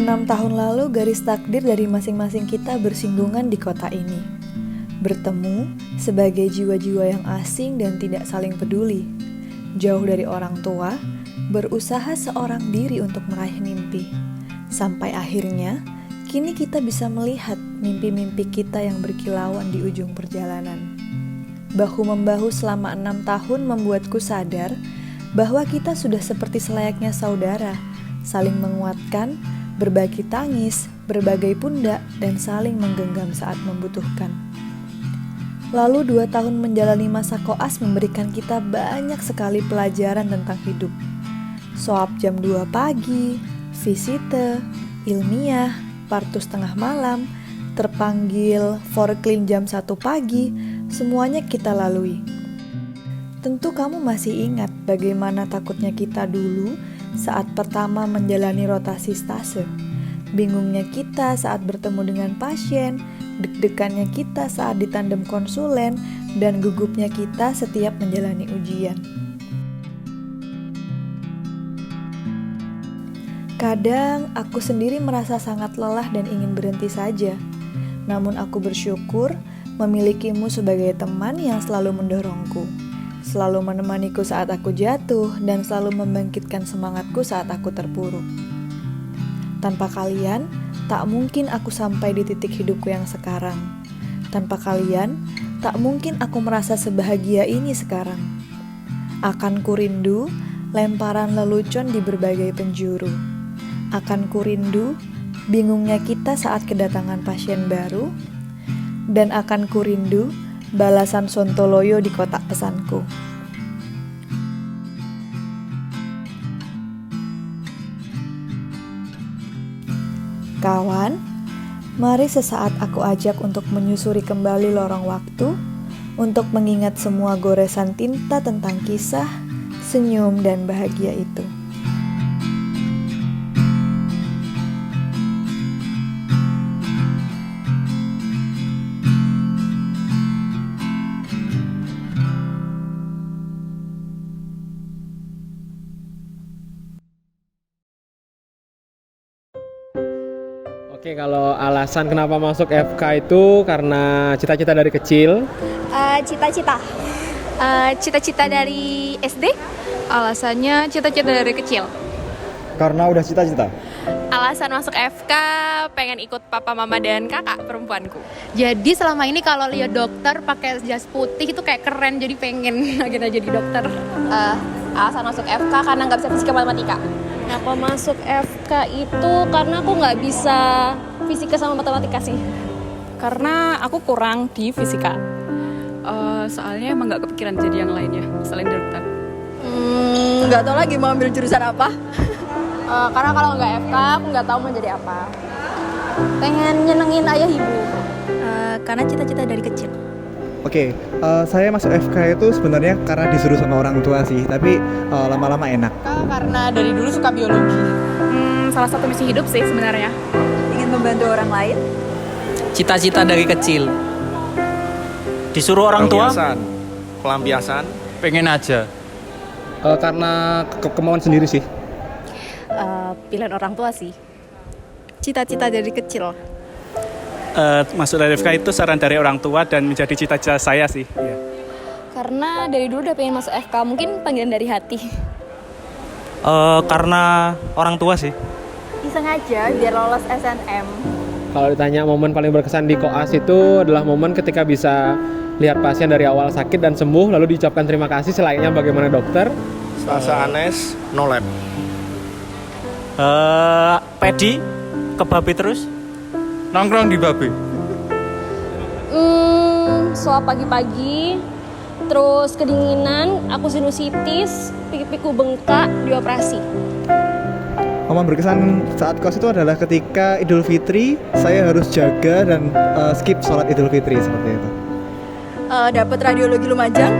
6 tahun lalu garis takdir dari masing-masing kita bersinggungan di kota ini. Bertemu sebagai jiwa-jiwa yang asing dan tidak saling peduli. Jauh dari orang tua, berusaha seorang diri untuk meraih mimpi. Sampai akhirnya, kini kita bisa melihat mimpi-mimpi kita yang berkilauan di ujung perjalanan. Bahu-membahu selama 6 tahun membuatku sadar bahwa kita sudah seperti selayaknya saudara, saling menguatkan, berbagi tangis, berbagai pundak, dan saling menggenggam saat membutuhkan. Lalu 2 tahun menjalani masa koas memberikan kita banyak sekali pelajaran tentang hidup. Soap jam 2 pagi, visite, ilmiah, partus tengah malam, terpanggil forklift jam 1 pagi, semuanya kita lalui. Tentu kamu masih ingat bagaimana takutnya kita dulu saat pertama menjalani rotasi stase. Bingungnya kita saat bertemu dengan pasien, deg-degannya kita saat ditandem konsulen, dan gugupnya kita setiap menjalani ujian. Kadang aku sendiri merasa sangat lelah dan ingin berhenti saja. Namun aku bersyukur memilikimu sebagai teman yang selalu mendorongku, selalu menemaniku saat aku jatuh, dan selalu membangkitkan semangatku saat aku terpuruk. Tanpa kalian, tak mungkin aku sampai di titik hidupku yang sekarang. Tanpa kalian, tak mungkin aku merasa sebahagia ini sekarang. Akan kurindu lemparan lelucon di berbagai penjuru. Akan kurindu bingungnya kita saat kedatangan pasien baru. Dan akan kurindu balasan sontoloyo di kotak pesanku. Kawan, mari sesaat aku ajak untuk menyusuri kembali lorong waktu, untuk mengingat semua goresan tinta tentang kisah, senyum, dan bahagia itu. Oke, kalau alasan kenapa masuk FK itu karena cita-cita dari kecil. Cita-cita dari SD. Alasannya cita-cita dari kecil. Karena udah cita-cita. Alasan masuk FK pengen ikut papa, mama, dan kakak perempuanku. Jadi selama ini kalau lihat dokter pakai jas putih itu kayak keren, jadi pengen akhirnya jadi dokter. Alasan masuk FK karena nggak bisa fisika matematika. Kenapa masuk FK itu karena aku nggak bisa fisika sama matematika sih. Karena aku kurang di fisika. Soalnya emang nggak kepikiran jadi yang lainnya selain dokter. Nggak tahu lagi mau ambil jurusan apa. Karena kalau nggak FK aku nggak tahu mau jadi apa. Pengen nyenengin ayah ibu. Karena cita-cita dari kecil. Oke, saya masuk FK itu sebenarnya karena disuruh sama orang tua sih, tapi lama-lama enak. Karena dari dulu suka biologi. Salah satu misi hidup sih sebenarnya. Ingin membantu orang lain. Cita-cita dari kecil. Disuruh orang tua. Pelampiasan. Pengen aja. Karena kemauan sendiri sih. Pilihan orang tua sih. Cita-cita dari kecil. Masuk dari FK itu saran dari orang tua dan menjadi cita-cita saya sih. Ya. Karena dari dulu udah pengen masuk FK, mungkin panggilan dari hati. Karena orang tua sih. Iseng aja biar lolos SNM. Kalau ditanya momen paling berkesan di koas itu adalah momen ketika bisa lihat pasien dari awal sakit dan sembuh, lalu diucapkan terima kasih selayaknya bagaimana dokter. Selasa Anes, no lab. Pedi ke babi terus. Nongkrong di babi. Soal pagi-pagi, terus kedinginan, aku sinusitis, pipiku bengkak, dioperasi. Momen berkesan saat kos itu adalah ketika Idul Fitri, saya harus jaga dan skip sholat Idul Fitri seperti itu. Dapat radiologi Lumajang.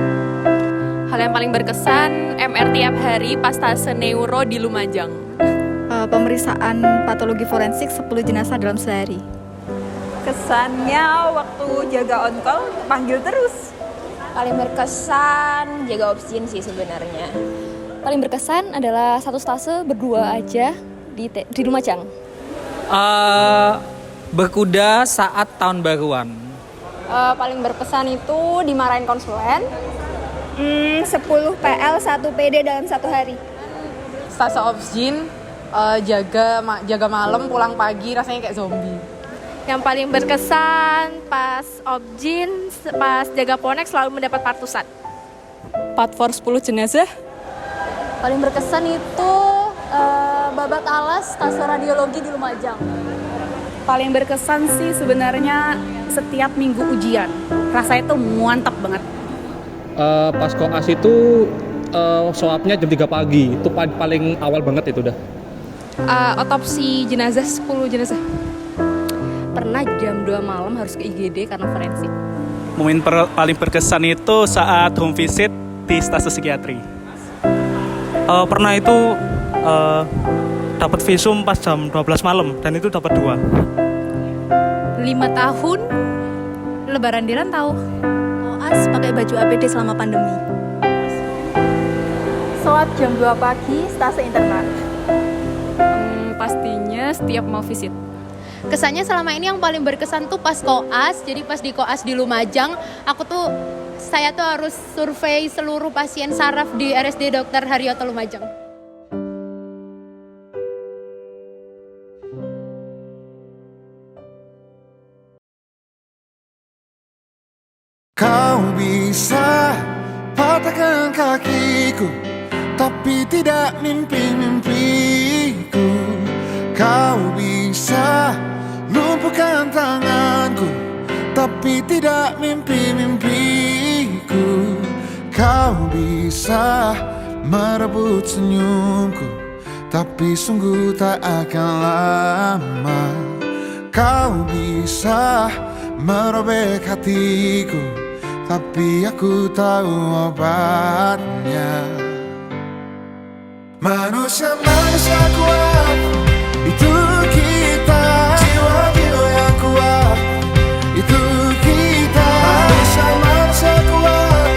Hal yang paling berkesan MR tiap hari pas stase neuro di Lumajang. Pemeriksaan patologi forensik 10 jenazah dalam sehari. Kesannya waktu jaga on call panggil terus. Paling berkesan jaga oksigen sih sebenarnya. Paling berkesan adalah satu stase berdua aja di Lumajang. Berkuda saat tahun baruan. Paling berkesan itu dimarahin konsulen. 10 PL 1 PD dalam 1 hari. Stase Obsjin, jaga malam pulang pagi rasanya kayak zombie. Yang paling berkesan pas Objin, pas jaga Ponek selalu mendapat partusan. 4 for 10 jenazah. Paling berkesan itu babat alas stase radiologi di Lumajang. Paling berkesan sih sebenarnya setiap minggu ujian. Rasanya tuh mantap banget. Pas koas itu swabnya jam 3 pagi. Itu paling awal banget itu udah. Otopsi jenazah 10 jenazah. Pernah jam 2 malam harus ke IGD karena forensik. Momen paling berkesan itu saat home visit di stase psikiatri. Pernah itu dapat visum pas jam 12 malam dan itu dapat 2. 5 tahun lebaran di rantau. Koas pakai baju APD selama pandemi. Sholat jam 2 pagi, stase internat. Pastinya setiap mau visit. Kesannya selama ini yang paling berkesan tuh pas koas. Jadi pas di koas di Lumajang, saya tuh harus survei seluruh pasien saraf di RSD Dr. Haryoto Lumajang. Kau bisa patahkan kakiku, tapi tidak mimpi-mimpiku. Kau bisa lumpuhkan tanganku, tapi tidak mimpi-mimpiku. Kau bisa merebut senyumku, tapi sungguh tak akan lama. Kau bisa merobek hatiku, tapi aku tahu obatnya. Manusia-manusia kuat, itu kita. Jiwa-jiwa yang kuat, itu kita. Manusia-manusia kuat,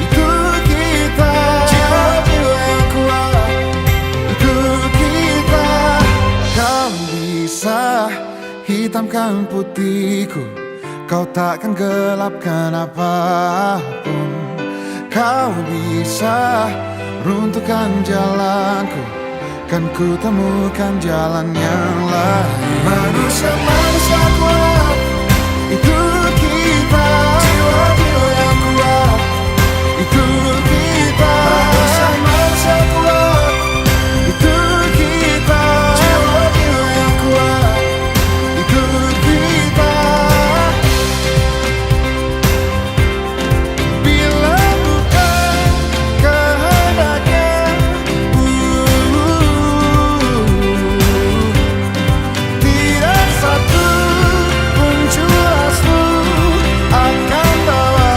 itu kita. Jiwa-jiwa yang kuat, itu kita. Kau bisa hitamkan putihku, kau takkan gelapkan apapun. Kau bisa runtuhkan jalanku, kan ku temukan jalan yang lain. Manusia-manusia kuat, itu kita. Jiwa-jiwa yang kuat, itu kita. Manusia-manusia kuat, itu kita. Jiwa-jiwa yang kuat, itu kita. Bila bukan kehendaknya, tidak satu pun jelasmu akan bawa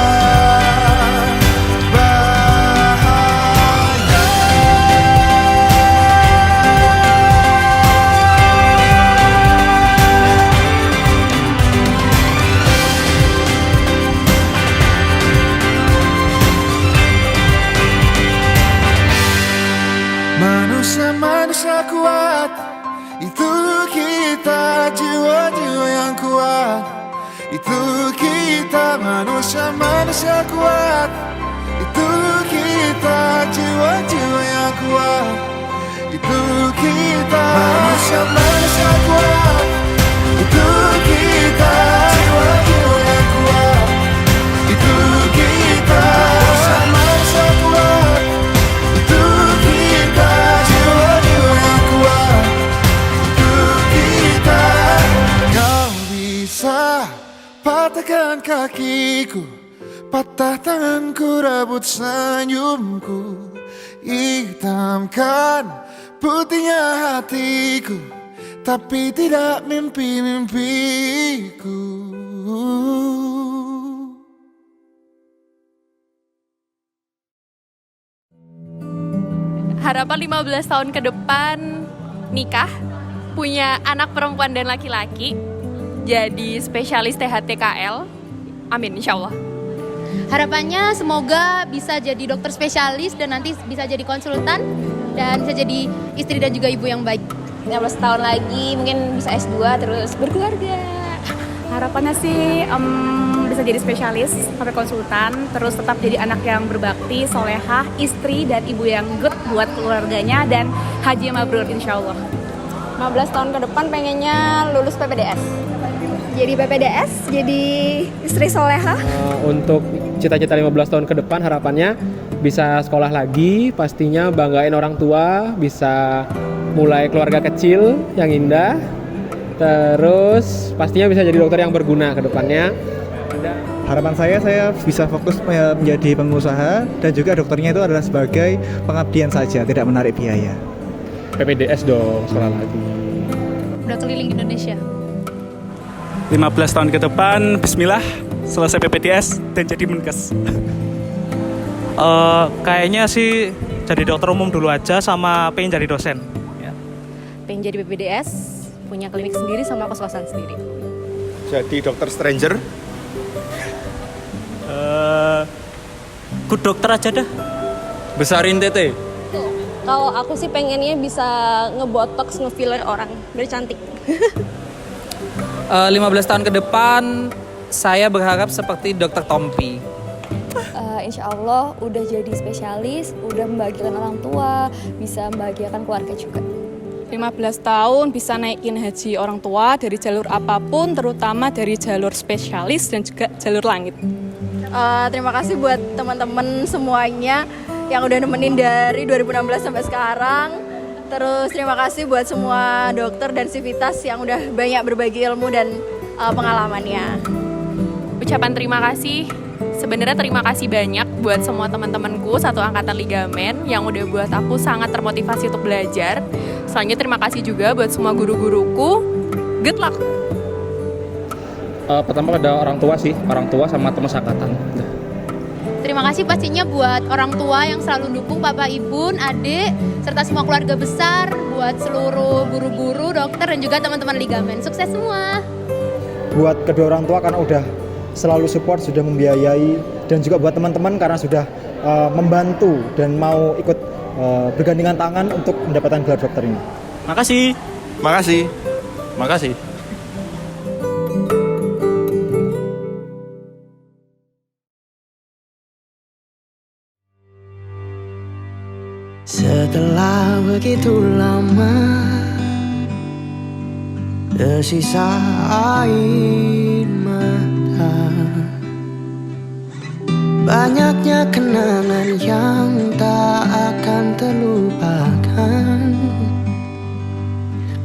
bahaya. Manusia-manusia kuat, itu kita. Jiwa-jiwa yang kuat, itu kita. Manusia-manusia kuat, itu kita. Jiwa-jiwa yang kuat, itu kita. Manusia-manusia kuat, itu kita. Jiwa-jiwa yang kuat, itu kita. Manusia-manusia kuat, itu kita. Jiwa-jiwa yang kuat, itu kita. Kau bisa patahkan kakiku, patah tanganku, rebut senyumku, hitamkan putihnya hatiku, tapi tidak mimpi-mimpiku. Harapan 15 tahun ke depan nikah, punya anak perempuan dan laki-laki, jadi spesialis THTKL. Amin, insya Allah. Harapannya semoga bisa jadi dokter spesialis dan nanti bisa jadi konsultan dan bisa jadi istri dan juga ibu yang baik. 15 tahun lagi mungkin bisa S2 terus berkeluarga. Harapannya sih bisa jadi spesialis sampai konsultan, terus tetap jadi anak yang berbakti, solehah, istri dan ibu yang good buat keluarganya, dan haji mabrur insya Allah. 15 tahun ke depan pengennya lulus PPDS. Jadi PPDS, jadi istri solehah. Untuk cita-cita 15 tahun ke depan harapannya bisa sekolah lagi, pastinya banggain orang tua, bisa mulai keluarga kecil yang indah, terus pastinya bisa jadi dokter yang berguna ke depannya. Harapan saya bisa fokus menjadi pengusaha, dan juga dokternya itu adalah sebagai pengabdian saja, tidak menarik biaya. PPDS dong, sekolah lagi. Udah keliling Indonesia. 15 tahun ke depan, bismillah, selesai PPDS dan jadi menkes. Kayaknya sih jadi dokter umum dulu aja, sama pengen jadi dosen. Pengen jadi PPDS, punya klinik sendiri sama kos-kosan sendiri. Jadi dokter stranger. Good dokter aja dah. Besarin tete. Kalau aku sih pengennya bisa ngebotox, ngefiller orang biar cantik. 15 tahun ke depan saya berharap seperti Dr. Tompi. Insya Allah udah jadi spesialis, udah membahagiakan orang tua, bisa membahagiakan keluarga juga. 15 tahun bisa naikin haji orang tua dari jalur apapun, terutama dari jalur spesialis dan juga jalur langit. Terima kasih buat teman-teman semuanya yang udah nemenin dari 2016 sampai sekarang. Terus terima kasih buat semua dokter dan sivitas yang udah banyak berbagi ilmu dan pengalamannya. Ucapan terima kasih, sebenarnya terima kasih banyak buat semua teman-temanku satu angkatan ligamen yang udah buat aku sangat termotivasi untuk belajar. Selanjutnya terima kasih juga buat semua guru-guruku. Good luck. Pertama pada orang tua sih, orang tua sama teman seangkatan. Terima kasih pastinya buat orang tua yang selalu dukung Bapak, Ibu, adik, serta semua keluarga besar, buat seluruh guru-guru, dokter, dan juga teman-teman ligamen. Sukses semua. Buat kedua orang tua karena udah selalu support, sudah membiayai, dan juga buat teman-teman karena sudah membantu dan mau ikut bergandengan tangan untuk mendapatkan gelar dokter ini. Makasih. Makasih. Makasih. Setelah begitu lama tersisa air mata, banyaknya kenangan yang tak akan terlupakan,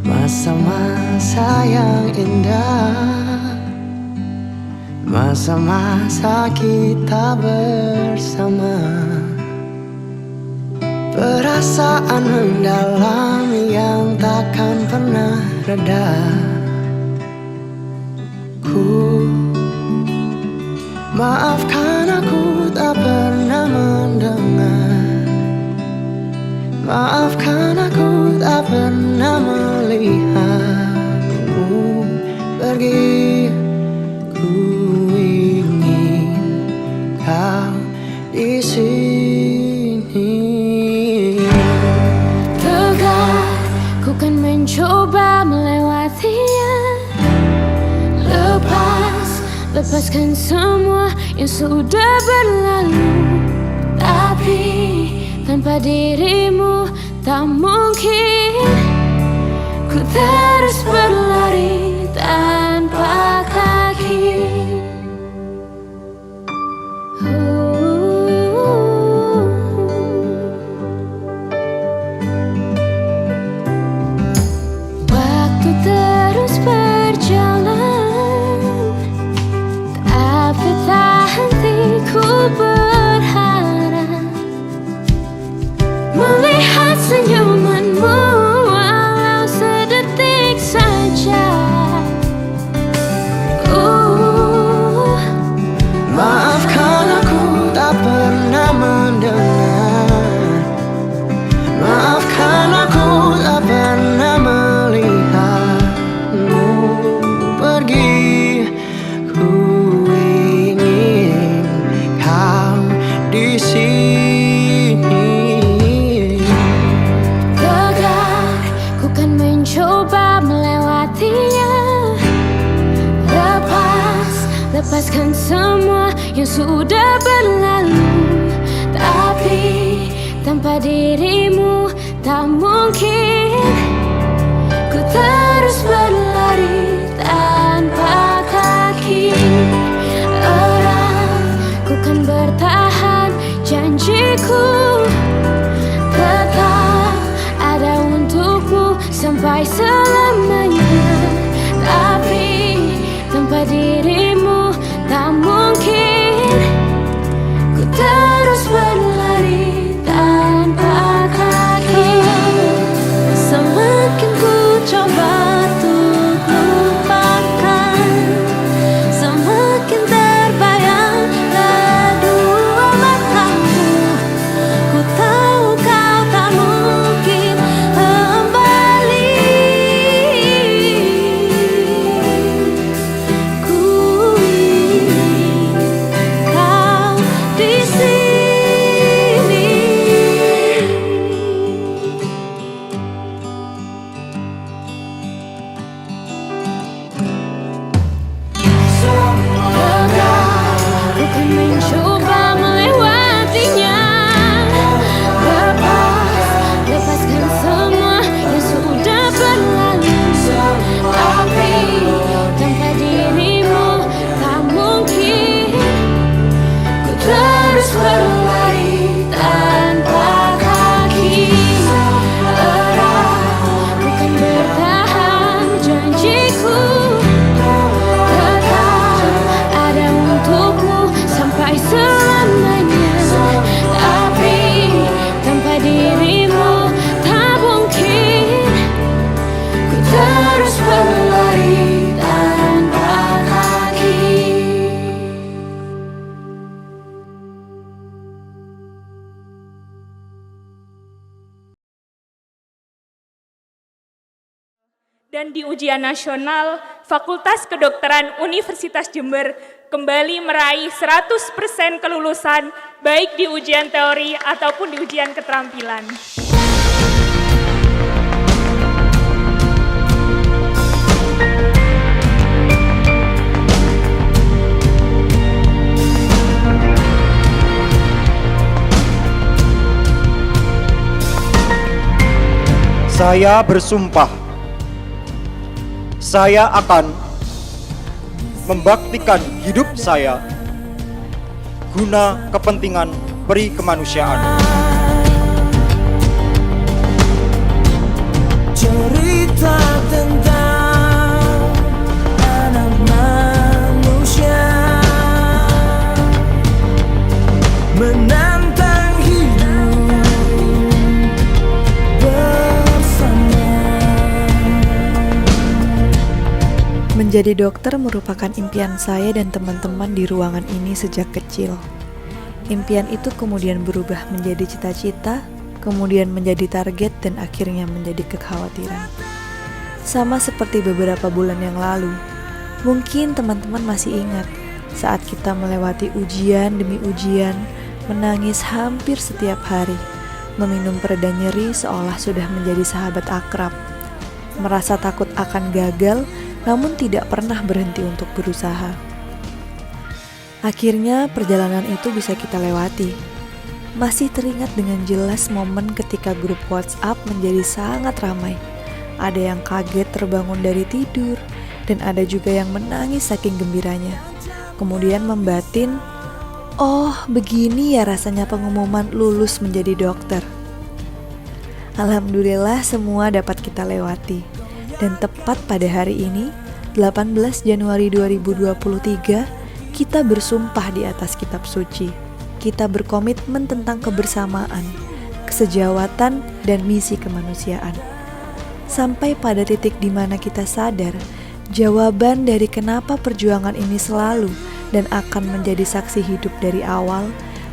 masa-masa yang indah, masa-masa kita bersama. Perasaan mendalam yang takkan pernah reda. Maafkan aku tak pernah mendengar, maafkan aku tak pernah melihatmu pergi. Ku ingin kau di sini. Ku kan mencoba melewatinya, lepaskan semua yang sudah berlalu. Tapi tanpa dirimu tak mungkin ku terus berlari tanpa kaki. Terus berjalan, tapi tak henti ku berharap melihat senyumanmu walau sedetik saja. lepaskan semua yang sudah berlalu. Tapi tanpa dirimu tak mungkin ku terus berlari tanpa kaki. Erat ku kan bertahan, janjiku tetap ada untukmu sampai selamanya. Tapi tanpa dirimu tak mungkin ku terus berlari tanpa kaki. Semakin ku coba untuk lupakan, semakin terbayang kedua matamu. Ku tahu kau tak mungkin kembali. Ku ingin kau di sini. Ku kan mencoba melewatinya. Lepaskan semua yang sudah berlalu. Tapi tanpa dirimu tak mungkin ku terus berlari tanpa kaki. Erat ku kan bertahan, janjiku tetap ada untukmu sampai selamanya. Tapi tanpa dirimu tak mungkin ku terus berlari tanpa kaki. Dan di ujian nasional, Fakultas Kedokteran Universitas Jember kembali meraih 100% kelulusan, baik di ujian teori ataupun di ujian keterampilan. Saya bersumpah, saya akan membaktikan hidup saya guna kepentingan peri kemanusiaan. Cerita tentang anak manusia menantang hidup bersama. Menjadi dokter merupakan impian saya dan teman-teman di ruangan ini sejak kecil. Impian itu kemudian berubah menjadi cita-cita, kemudian menjadi target, dan akhirnya menjadi kekhawatiran. Sama seperti beberapa bulan yang lalu, mungkin teman-teman masih ingat saat kita melewati ujian demi ujian, menangis hampir setiap hari, meminum pereda nyeri seolah sudah menjadi sahabat akrab, merasa takut akan gagal, namun tidak pernah berhenti untuk berusaha. Akhirnya perjalanan itu bisa kita lewati. Masih teringat dengan jelas momen ketika grup WhatsApp menjadi sangat ramai. Ada yang kaget terbangun dari tidur, dan ada juga yang menangis saking gembiranya. Kemudian membatin, oh begini ya rasanya pengumuman lulus menjadi dokter. Alhamdulillah semua dapat kita lewati. Dan tepat pada hari ini, 18 Januari 2023, kita bersumpah di atas kitab suci. Kita berkomitmen tentang kebersamaan, kesejawatan, dan misi kemanusiaan. Sampai pada titik di mana kita sadar, jawaban dari kenapa perjuangan ini selalu dan akan menjadi saksi hidup dari awal,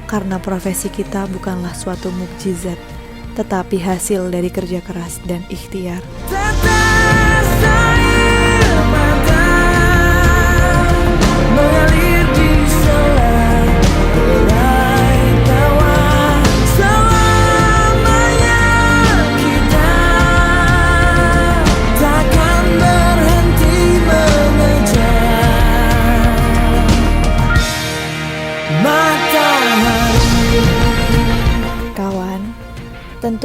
karena profesi kita bukanlah suatu mukjizat, tetapi hasil dari kerja keras dan ikhtiar. Mengalir di sela berai tawa, selamanya kita takkan berhenti mengejar.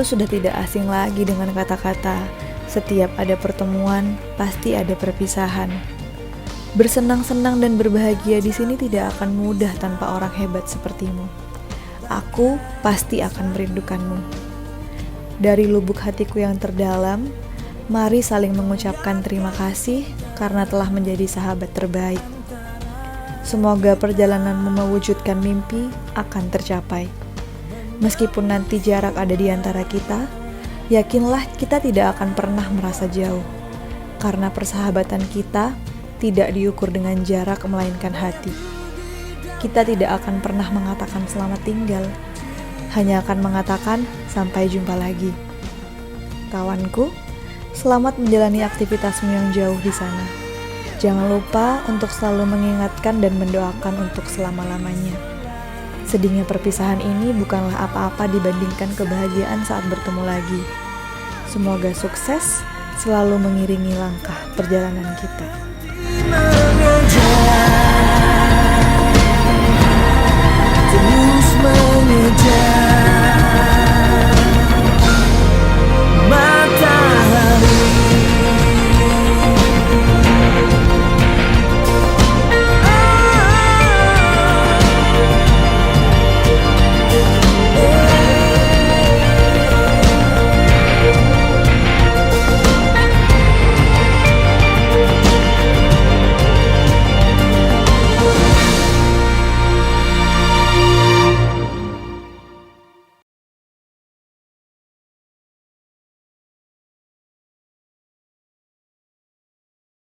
itu sudah tidak asing lagi dengan kata-kata, setiap ada pertemuan, pasti ada perpisahan. Bersenang-senang dan berbahagia di sini tidak akan mudah tanpa orang hebat sepertimu. Aku pasti akan merindukanmu. Dari lubuk hatiku yang terdalam, mari saling mengucapkan terima kasih karena telah menjadi sahabat terbaik. Semoga perjalananmu mewujudkan mimpi akan tercapai. Meskipun nanti jarak ada di antara kita, yakinlah kita tidak akan pernah merasa jauh. Karena persahabatan kita tidak diukur dengan jarak melainkan hati. Kita tidak akan pernah mengatakan selamat tinggal, hanya akan mengatakan sampai jumpa lagi. Kawanku, selamat menjalani aktivitasmu yang jauh di sana. Jangan lupa untuk selalu mengingatkan dan mendoakan untuk selama-lamanya. Sedihnya perpisahan ini bukanlah apa-apa dibandingkan kebahagiaan saat bertemu lagi. Semoga sukses selalu mengiringi langkah perjalanan kita. Terus mengejar